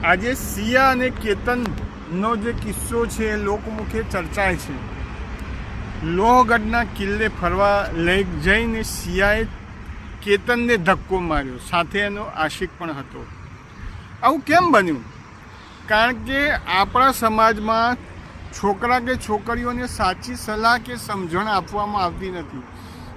આજે સિયા અને કેતનનો જે કિસ્સો છે એ લોકમુખે ચર્ચાય છે. લોહગઢના કિલ્લે ફરવા લઈ જઈને સિયાએ કેતનને ધક્કો માર્યો, સાથે એનો આશિક પણ હતો. આવું કેમ બન્યું? કારણ કે આપણા સમાજમાં છોકરા કે છોકરીઓને સાચી સલાહ કે સમજણ આપવામાં આવતી નથી.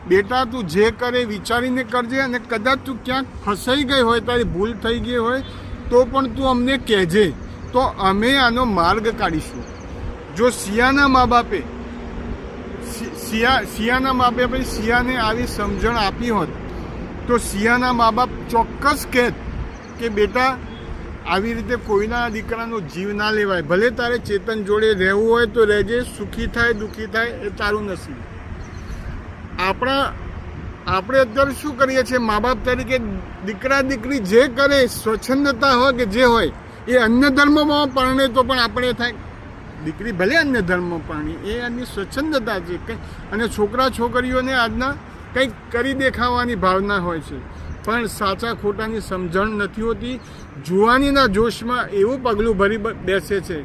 બેટા તું જે કરે વિચારીને કરજે, અને કદાચ તું ક્યાંક ફસાઈ ગઈ હોય, તારી ભૂલ થઈ ગઈ હોય તો પણ તું અમને કહેજે, તો અમે આનો માર્ગ કાઢીશું. જો સિયાના મા બાપે સિયાને આવી સમજણ આપી હોત તો સિયાના મા બાપ ચોક્કસ કહેત કે બેટા આવી રીતે કોઈના દીકરાનો જીવ ના લેવાય. ભલે તારે ચેતન જોડે રહેવું હોય તો રહેજે, સુખી થાય દુઃખી થાય એ તારું નસીબ. આપણે અત્યારે શું કરીએ છીએ, મા બાપ તરીકે દીકરા દીકરી જે કરે, સ્વચ્છંદતા હોય કે જે હોય, એ અન્ય ધર્મમાં પરણે તો પણ આપણે થાય. દીકરી ભલે અન્ય ધર્મમાં પરણી, એ એની સ્વચ્છંદતા છે. અને છોકરા છોકરીઓને આજના કંઈક કરી દેખાવાની ભાવના હોય છે, પણ સાચા ખોટાની સમજણ નથી હોતી. જુવાનીના જોશમાં એવું પગલું ભરી બેસે છે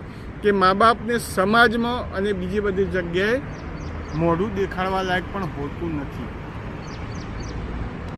કે મા બાપને સમાજમાં અને બીજી બધી જગ્યાએ મોઢું દેખાડવા લાયક પણ હોતું નથી.